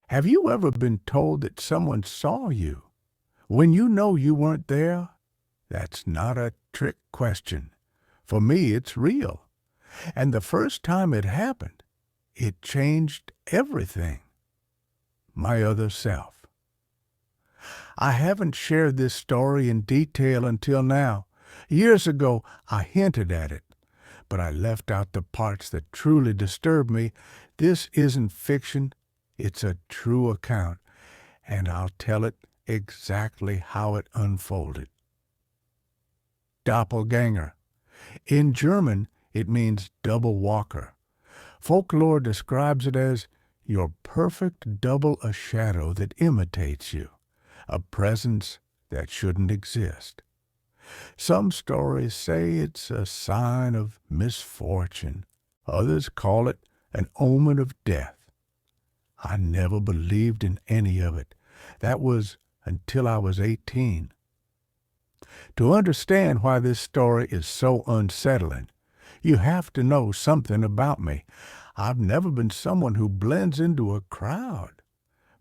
Have you ever been told that someone saw you when you know you weren't there? That's not a trick question. For me, it's real. And the first time it happened, it changed everything. My other self. I haven't shared this story in detail until now. Years ago, I hinted at it, but I left out the parts that truly disturbed me. This isn't fiction. It's a true account, and I'll tell it exactly how it unfolded. Doppelgänger. In German, it means double walker. Folklore describes it as your perfect double, a shadow that imitates you, a presence that shouldn't exist. Some stories say it's a sign of misfortune. Others call it an omen of death. I never believed in any of it. That was until I was 18. To understand why this story is so unsettling, you have to know something about me. I've never been someone who blends into a crowd.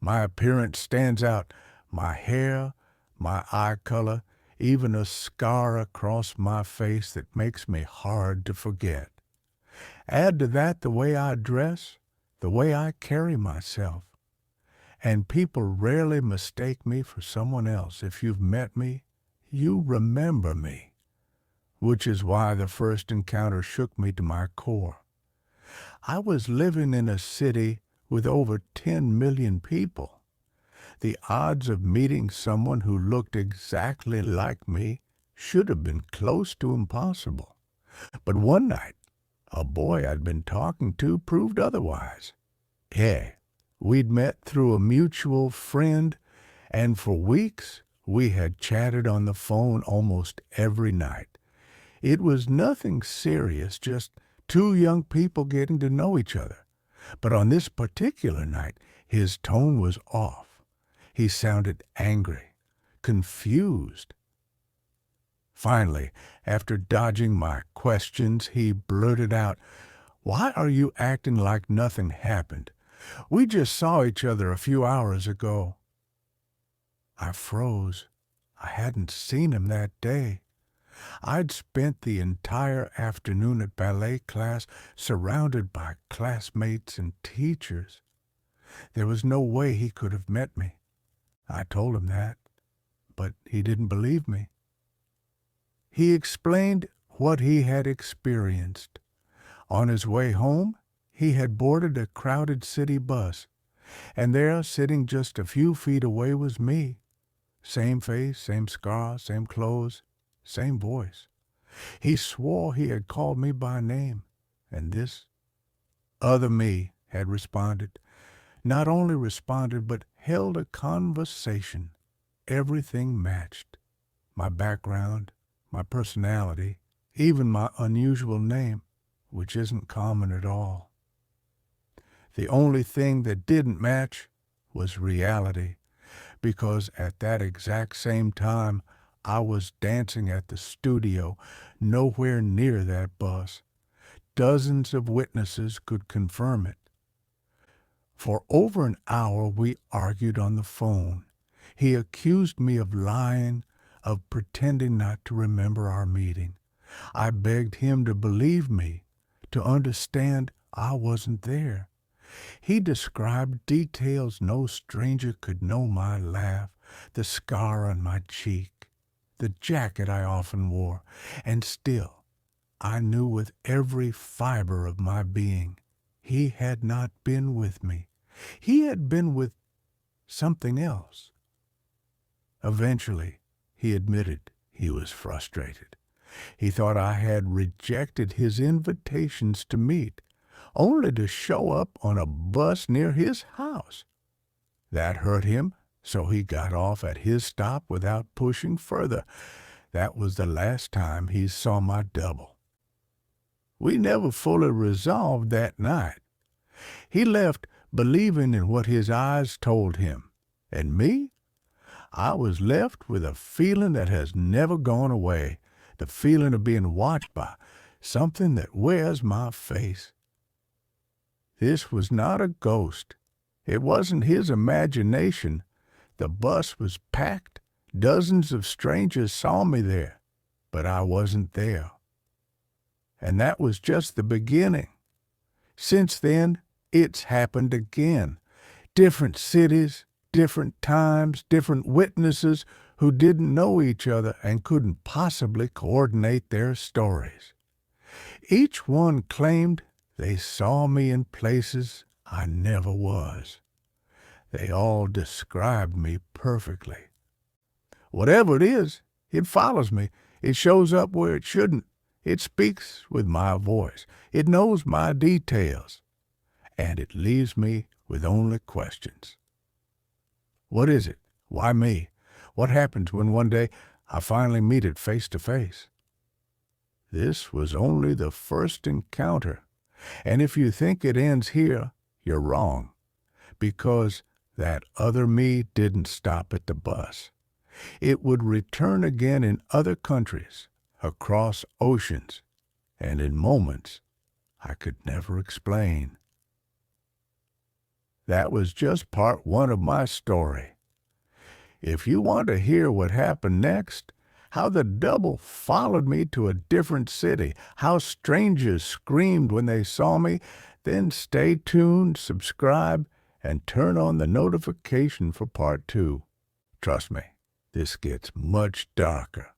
My appearance stands out. My hair, my eye color, even a scar across my face that makes me hard to forget. Add to that the way I dress, the way I carry myself. And people rarely mistake me for someone else. If you've met me, you remember me, which is why the first encounter shook me to my core. I was living in a city with over 10 million people. The odds of meeting someone who looked exactly like me should have been close to impossible. But one night, a boy I'd been talking to proved otherwise. Yeah, we'd met through a mutual friend, and for weeks we had chatted on the phone almost every night. It was nothing serious, just two young people getting to know each other. But on this particular night, his tone was off. He sounded angry, confused. Finally, after dodging my questions, he blurted out, "Why are you acting like nothing happened? We just saw each other a few hours ago." I froze. I hadn't seen him that day. I'd spent the entire afternoon at ballet class, surrounded by classmates and teachers. There was no way he could have met me. I told him that, but he didn't believe me. He explained what he had experienced. On his way home, he had boarded a crowded city bus, and there, sitting just a few feet away, was me. Same face, same scar, same clothes, same voice. He swore he had called me by name, and this other me had responded. Not only responded, but held a conversation. Everything matched. My background, my personality, even my unusual name, which isn't common at all. The only thing that didn't match was reality, because at that exact same time, I was dancing at the studio, nowhere near that bus. Dozens of witnesses could confirm it. For over an hour, we argued on the phone. He accused me of lying, of pretending not to remember our meeting. I begged him to believe me, to understand I wasn't there. He described details no stranger could know: my laugh, the scar on my cheek, the jacket I often wore, and still I knew with every fiber of my being he had not been with me. He had been with something else. Eventually, he admitted he was frustrated. He thought I had rejected his invitations to meet, only to show up on a bus near his house. That hurt him, so he got off at his stop without pushing further. That was the last time he saw my double. We never fully resolved that night. He left believing in what his eyes told him. And me? I was left with a feeling that has never gone away, the feeling of being watched by something that wears my face. This was not a ghost. It wasn't his imagination. The bus was packed. Dozens of strangers saw me there, but I wasn't there. And that was just the beginning. Since then, it's happened again. Different cities, different times, different witnesses who didn't know each other and couldn't possibly coordinate their stories. Each one claimed they saw me in places I never was. They all described me perfectly. Whatever it is, it follows me. It shows up where it shouldn't. It speaks with my voice. It knows my details. And it leaves me with only questions. What is it? Why me? What happens when one day I finally meet it face to face? This was only the first encounter. And if you think it ends here, you're wrong. Because that other me didn't stop at the bus. It would return again in other countries, across oceans, and in moments I could never explain. That was just part one of my story. If you want to hear what happened next, how the double followed me to a different city, how strangers screamed when they saw me, then stay tuned, subscribe, and turn on the notification for part two. Trust me, this gets much darker.